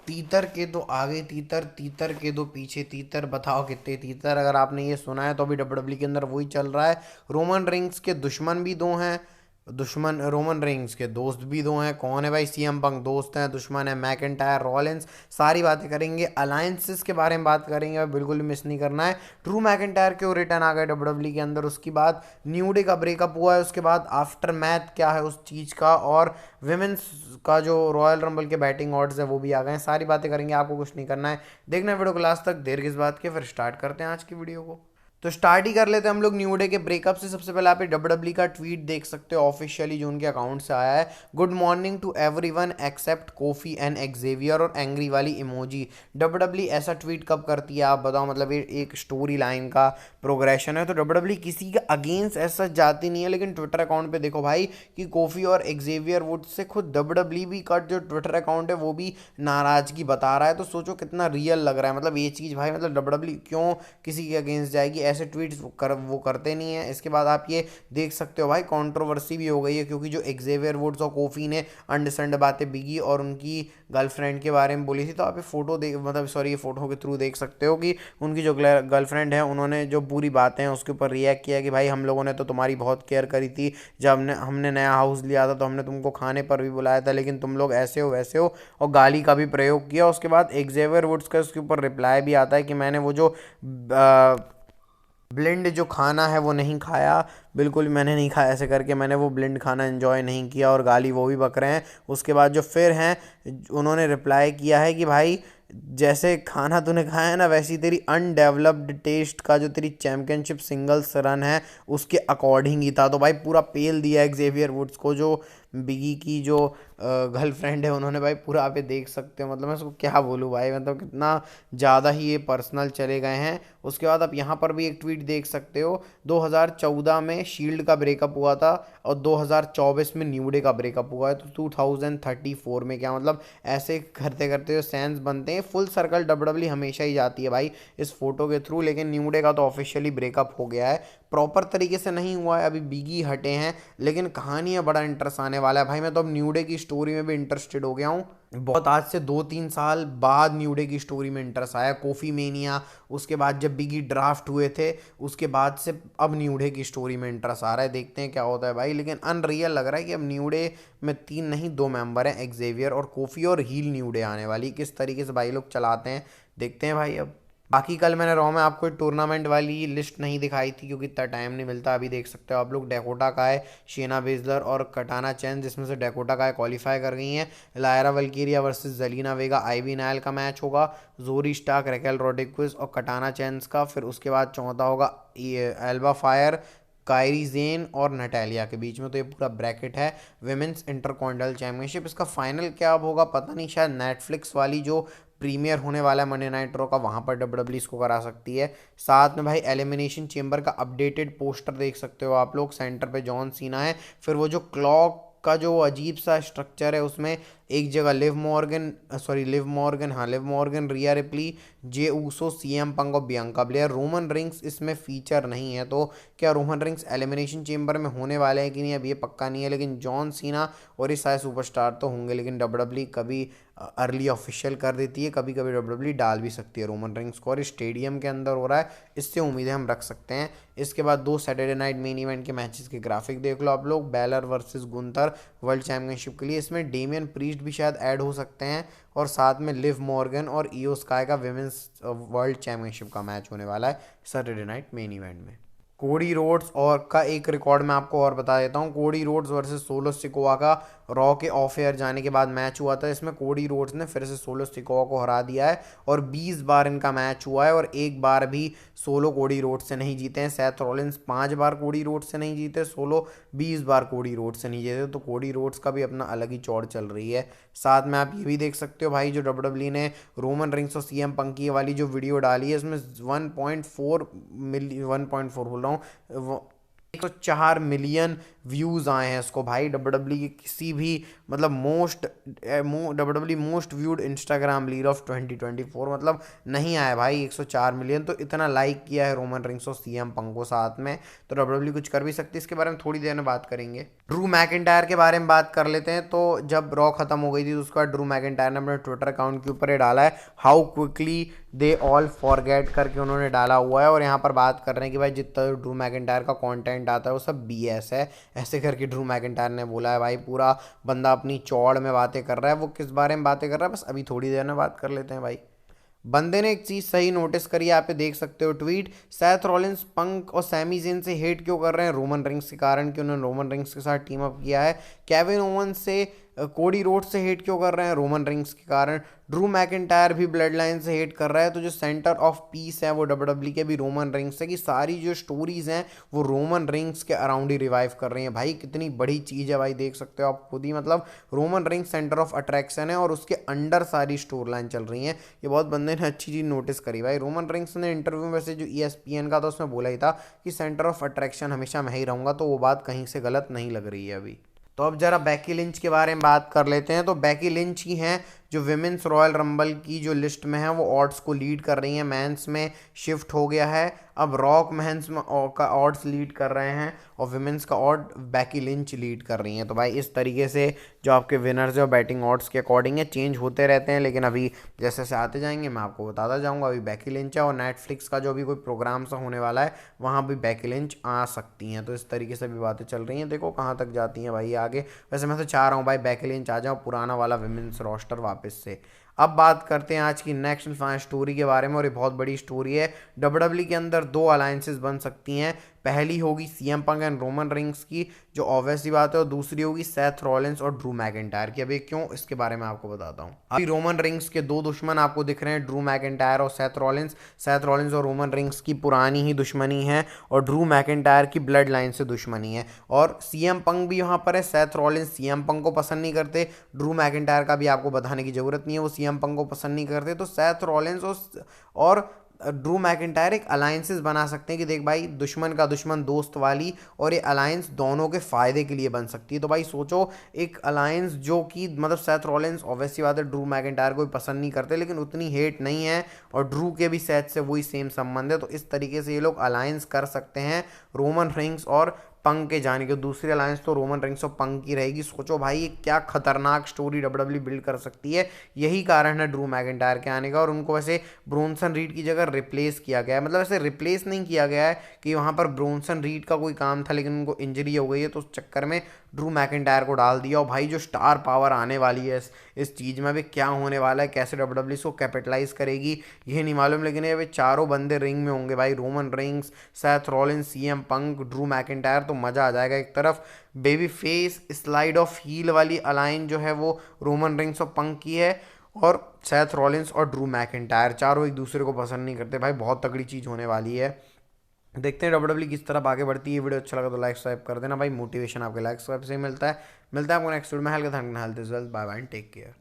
तीतर के दो आगे तीतर, तीतर के दो पीछे तीतर, बताओ कितने तीतर। अगर आपने ये सुना है तो अभी डब्ल्यूडब्ल्यू के अंदर वही चल रहा है। रोमन रिंग्स के दुश्मन भी दो हैं, दुश्मन रोमन रिंग्स के दोस्त भी दो हैं। कौन है भाई? सीएम पंक दोस्त हैं, दुश्मन है मैकिंटायर, रॉलिंस। सारी बातें करेंगे, अलायंसेस के बारे में बात करेंगे और बिल्कुल भी मिस नहीं करना है। ड्रू मैकिंटायर क्यों रिटर्न आ गए डब्ल्यूडब्ल्यू के अंदर, उसके बाद न्यू डे का ब्रेकअप हुआ है, उसके बाद आफ्टर मैथ क्या है उस चीज़ का, और विमेंस का जो रॉयल रंबल के बैटिंग ऑर्ड्स है वो भी आ गए हैं। सारी बातें करेंगे, आपको कुछ नहीं करना है, देखना है वीडियो को लास्ट तक। देर किस बात के, फिर स्टार्ट करते हैं आज की वीडियो को। तो स्टार्ट ही कर लेते हैं हम लोग न्यू डे के ब्रेकअप से। सबसे पहले आप डब्ल्यूडब्ल्यू का ट्वीट देख सकते हो ऑफिशियली जो उनके अकाउंट से आया है। Good morning to everyone except Kofi and Xavier, और एंग्री वाली इमोजी। डब्ल्यूडब्ल्यू ऐसा ट्वीट कब करती है आप बताओ? मतलब ये एक स्टोरी लाइन का प्रोग्रेशन है, तो डब्ल्यूडब्ल्यू किसी के अगेंस्ट ऐसा जाती नहीं है। लेकिन ट्विटर अकाउंट पे देखो भाई कि कोफी और एक्जेवियर वुड से खुद डब्ल्यूडब्ल्यू का जो ट्विटर अकाउंट है वो भी नाराजगी बता रहा है। तो सोचो कितना रियल लग रहा है। मतलब ये चीज़ भाई, मतलब डब्ल्यूडब्ल्यू क्यों किसी के अगेंस्ट जाएगी? ऐसे ट्वीट्स वो करते नहीं है। इसके बाद आप ये देख सकते हो भाई, कंट्रोवर्सी भी हो गई है क्योंकि जो एक्जेवियर वुड्स और कोफी ने अंडरस्टैंड बातें बिगी और उनकी गर्लफ्रेंड के बारे में बोली थी। तो आप ये फोटो देख, मतलब सॉरी, ये फोटो के थ्रू देख सकते हो कि उनकी जो गर्लफ्रेंड है उन्होंने जो पूरी बातें हैं उसके ऊपर रिएक्ट किया कि भाई हम लोगों ने तो तुम्हारी बहुत केयर करी थी। जब हमने नया हाउस लिया था तो हमने तुमको खाने पर भी बुलाया था, लेकिन तुम लोग ऐसे हो वैसे हो, और गाली का भी प्रयोग किया। उसके बाद एक्जेवियर वुड्स का उसके ऊपर रिप्लाई भी आता है कि मैंने वो जो ब्लेंड जो खाना है वो नहीं खाया, बिल्कुल मैंने नहीं खाया, ऐसे करके मैंने वो ब्लेंड खाना एंजॉय नहीं किया, और गाली वो भी बक रहे हैं। उसके बाद जो फिर हैं उन्होंने रिप्लाई किया है कि भाई जैसे खाना तूने खाया है ना, वैसी तेरी अनडेवलप्ड टेस्ट का जो तेरी चैंपियनशिप सिंगल्स रन है उसके अकॉर्डिंग ही था। तो भाई पूरा पेल दिया एक्जेवियर वुड्स को। जो बिगी की जो गर्लफ्रेंड है उन्होंने भाई पूरा आप ये देख सकते हो। मतलब मैं उसको क्या बोलूँ भाई, मतलब कितना ज़्यादा ही ये पर्सनल चले गए हैं। उसके बाद आप यहाँ पर भी एक ट्वीट देख सकते हो, 2014 में शील्ड का ब्रेकअप हुआ था और 2024 में न्यू डे का ब्रेकअप हुआ है। तो 2034 में क्या मतलब, ऐसे करते करते जो सेंस बनते हैं, फुल सर्कल डब्ल्यूडब्ल्यू हमेशा ही जाती है भाई इस फोटो के थ्रू। लेकिन न्यू डे का तो ऑफिशियली ब्रेकअप हो गया है, प्रॉपर तरीके से नहीं हुआ है, अभी बिगी हटे हैं, लेकिन कहानी है बड़ा इंटरेस्ट आने वाला है भाई। मैं तो अब न्यू डे की स्टोरी में भी इंटरेस्टेड हो गया हूँ बहुत। आज से 2-3 साल बाद न्यू डे की स्टोरी में इंटरेस्ट आया, कॉफी मेनिया, उसके बाद जब बिगी ड्राफ्ट हुए थे उसके बाद से अब न्यू डे की स्टोरी में इंटरेस्ट आ रहा है। देखते हैं क्या होता है भाई, लेकिन अनरियल लग रहा है कि अब न्यू डे में 3 नहीं 2 मेंबर हैं, एक्जेवियर और कोफी, और हील न्यू डे आने वाली। किस तरीके से भाई लोग चलाते हैं देखते हैं भाई। अब बाकी कल मैंने रॉ में आपको टूर्नामेंट वाली लिस्ट नहीं दिखाई थी क्योंकि इतना टाइम नहीं मिलता। अभी देख सकते हो आप लोग, डेकोटा का है, शेना बेजलर और कटाना चैन, जिसमें से डेकोटा का है क्वालिफाई कर गई हैं। लायरा वल्कीरिया वर्सेस जलीना वेगा, आईवी नायल का मैच होगा। जोरी स्टार्क, रेकेल रोड्रिग्विज और कटाना चैंस का। फिर उसके बाद चौथा होगा एल्बा फायर, कायरी जेन और नटालिया के बीच में। तो ये पूरा ब्रैकेट है विमेंस इंटरकॉन्टिनेंटल चैंपियनशिप। इसका फाइनल क्या अब होगा पता नहीं, शायद नेटफ्लिक्स वाली जो प्रीमियर होने वाला है मंडे नाइट रो का, वहाँ पर डब्ल्यूडब्ल्यू इसको करा सकती है। साथ में भाई एलिमिनेशन चेंबर का अपडेटेड पोस्टर देख सकते हो आप लोग। सेंटर पे जॉन सीना है, फिर वो जो क्लॉक का जो अजीब सा स्ट्रक्चर है उसमें एक जगह लिव मॉर्गन, रिया रिप्ली, जे ऊसो, सीएम पंग और बियंका ब्लेयर। रोमन रिंग्स इसमें फीचर नहीं है, तो क्या रोमन रिंग्स एलिमिनेशन चेंबर में होने वाले हैं कि नहीं अब ये पक्का नहीं है। लेकिन जॉन सीना और इस सारे सुपरस्टार तो होंगे, लेकिन डब्ल्यूडब्ल्यू कभी अर्ली ऑफिशियल कर देती है, कभी कभी डब्ल्यूडब्ल्यू डाल भी सकती है रोमन रिंग्स को, और स्टेडियम के अंदर हो रहा है, इससे उम्मीदें हम रख सकते हैं। इसके बाद 2 सैटरडे नाइट मेन इवेंट के मैचेस के ग्राफिक देख लो आप लोग। Balor versus Gunther world championship के लिए, इसमें डेमियन प्रीस्ट भी शायद ऐड हो सकते हैं, और साथ में लिव मॉर्गन और ईओ स्काई का विमेंस वर्ल्ड चैंपियनशिप का मैच होने वाला है सैटरडे नाइट मेन इवेंट में। कोडी रोड्स और का एक रिकॉर्ड मैं आपको और बता देता हूँ। Cody Rhodes versus solo Sikoa का रॉ के ऑफ एयर जाने के बाद मैच हुआ था। इसमें कोडी रोड्स ने फिर से सोलो सिकोवा को हरा दिया है, और 20 बार इनका मैच हुआ है, और एक बार भी सोलो कोडी रोड्स से नहीं जीते हैं। सेथ रॉलिंस 5 बार कोडी रोड्स से नहीं जीते, सोलो 20 बार कोडी रोड्स से नहीं जीते। तो कोडी रोड्स का भी अपना अलग ही चौड़ चल रही है। साथ में आप ये भी देख सकते हो भाई, जो डब्ल्यूडब्ल्यू ने रोमन रिंग्स और सीएम पंकी वाली जो वीडियो डाली है, इसमें 1.4 बोल रहा हूँ, 104 मिलियन व्यूज़ आए हैं इसको भाई। डब्ल्यू की किसी भी मतलब W most viewed Instagram lead of 2024 मतलब नहीं आया भाई 104 मिलियन। तो इतना लाइक किया है रोमन रिंग्स और सीएम पंक को साथ में, तो डब्ल्यू कुछ कर भी सकती है। इसके बारे में थोड़ी देर में बात करेंगे। ड्रू मैकिंटायर के बारे में बात कर लेते हैं। तो जब रॉ खत्म हो गई थी तो उसके बाद ड्रू मैकिंटायर ने अपने ट्विटर अकाउंट के ऊपर ये डाला है, how quickly they all forget करके उन्होंने डाला हुआ है। और यहाँ पर बात कर रहे हैं कि भाई जितना ड्रू मैकिंटायर का कंटेंट आता है वो सब बीएस है, ऐसे करके ड्रू मैकिंटायर ने बोला है। भाई पूरा बंदा अपनी चौड़ में बातें कर रहा है। वो किस बारे में बातें कर रहा है बस अभी थोड़ी देर में बात कर लेते हैं भाई। बंदे ने एक चीज सही नोटिस करी है, आप पे देख सकते हो ट्वीट, सैथ रॉलिंस पंक और सैमी ज़ेन से हेट क्यों कर रहे हैं? रोमन रिंग्स के कारण कि उन्होंने रोमन रिंग्स के साथ टीम अप किया है। केविन ओवन से कोडी रोड से हेट क्यों कर रहे हैं? रोमन रिंग्स के कारण। ड्रू मैकिंटायर भी ब्लड लाइन से हेट कर रहा है। तो जो सेंटर ऑफ पीस है वो डब्ल्यूडब्ल्यू के भी रोमन रिंग्स है, कि सारी जो स्टोरीज हैं वो रोमन रिंग्स के अराउंड ही रिवाइव कर रही हैं। भाई कितनी बड़ी चीज़ है भाई, देख सकते हो आप खुद ही। मतलब Roman rings centre of attraction है और उसके अंडर सारी स्टोर लाइन चल रही हैं। ये बहुत बंदे ने अच्छी चीज़ नोटिस करी भाई। रोमन रिंग्स ने इंटरव्यू में वैसे जो ESPN का था उसमें बोला ही था कि सेंटर ऑफ अट्रैक्शन हमेशा मैं ही रहूँगा, तो वो बात कहीं से गलत नहीं लग रही है अभी। तो अब जरा बैकी लिंच के बारे में बात कर लेते हैं। तो बैकी लिंच ही हैं जो विमेंस रॉयल रंबल की जो लिस्ट में है वो ऑड्स को लीड कर रही हैं। मेंस में शिफ्ट हो गया है, अब रॉक मेंस में का ऑड्स लीड कर रहे हैं और विमेंस का ऑड बैकी लिंच लीड कर रही हैं। तो भाई इस तरीके से जो आपके विनर्स है और बैटिंग ऑड्स के अकॉर्डिंग है, चेंज होते रहते हैं, लेकिन अभी जैसे जैसे आते जाएंगे मैं आपको बताता जाऊंगा। अभी बैकी लिंच है और नेटफ्लिक्स का जो भी कोई प्रोग्राम सा होने वाला है वहाँ भी बैकी लिंच आ सकती हैं। तो इस तरीके से भी बातें चल रही हैं, देखो कहाँ तक जाती हैं भाई आगे। वैसे मैं तो चाह रहा हूँ भाई बैकी लिंच आ जाओ, पुराना वाला विमेंस रोस्टर वापस से। अब बात करते हैं आज की नेक्स्ट एंड फाइनल स्टोरी के बारे में, और ये बहुत बड़ी स्टोरी है। डब्ल्यूडब्ल्यू के अंदर दो अलायंसेस बन सकती हैं। पहली होगी CM Punk and Roman rings की, जो ऑब्वियसली बात है, और दूसरी होगी सेथ रॉलिंस और ड्रू मैकिंटायर की। अभी क्यों, इसके बारे में आपको बताता हूँ। अभी रोमन रिंग्स के दो दुश्मन आपको दिख रहे हैं, ड्रू मैकिंटायर और सेथ रॉलिंस। सेथ रॉलिंस और रोमन रिंग्स की पुरानी ही दुश्मनी है और ड्रू मैकिंटायर की ब्लड लाइन से दुश्मनी है। और सीएम पंक भी यहाँ पर है। सेथ रॉलिंस सीएम पंक को पसंद नहीं करते, ड्रू मैकिंटायर का भी आपको बताने की जरूरत नहीं है, वो सीएम पंक को पसंद नहीं करते। तो सेथ रॉलिंस और ड्रू मैकिंटायर एक अलायंसेस बना सकते हैं कि देख भाई दुश्मन का दुश्मन दोस्त वाली, और ये अलायंस दोनों के फायदे के लिए बन सकती है। तो भाई सोचो, एक अलायंस जो कि मतलब सेथ रॉलिंस ऑब्वियसली बात है ड्रू मैकिंटायर को भी पसंद नहीं करते, लेकिन उतनी हेट नहीं है, और ड्रू के भी सेथ से वही सेम संबंध है। तो इस तरीके से ये लोग अलायंस कर सकते हैं रोमन रिंग्स और पंक के जाने के। दूसरी अलायंस तो रोमन रिंग्स और पंक की रहेगी। सोचो भाई ये क्या खतरनाक स्टोरी डब्ल्यूडब्ल्यू बिल्ड कर सकती है। यही कारण है ड्रू मैकिंटायर के आने का। और उनको वैसे ब्रोंसन रीड की जगह रिप्लेस किया गया है, मतलब ऐसे रिप्लेस नहीं किया गया है कि वहाँ पर ब्रोंसन रीड का कोई काम था लेकिन उनको इंजरी हो गई है, तो उस चक्कर में ड्रू मैकिंटायर को डाल दिया। और भाई जो स्टार पावर आने वाली है इस चीज़ में, भी क्या होने वाला है, कैसे डब्ल्यूडब्ल्यू इसको कैपिटलाइज करेगी ये नहीं मालूम, लेकिन ये चारों बंदे रिंग में होंगे भाई, Roman Reigns, Seth Rollins, CM Punk, Drew McIntyre. तो मज़ा आ जाएगा। एक तरफ baby face slide of heel वाली अलाइन जो है वो रोमन रिंग्स और पंक की है, और सेथ रॉलिंस और ड्रू मैकिंटायर चारों एक दूसरे को पसंद नहीं करते। भाई बहुत तगड़ी चीज़ होने वाली है। देखते हैं डब्ल्यूडब्ल्यू किस तरफ आगे बढ़ती है। वीडियो अच्छा लगा तो लाइक सब्सक्राइब कर देना भाई, मोटिवेशन आपके लाइक सब्सक्राइब से ही मिलता है। मिलता है आपको नेक्स्ट वीडियो में। Health bye bye, take care.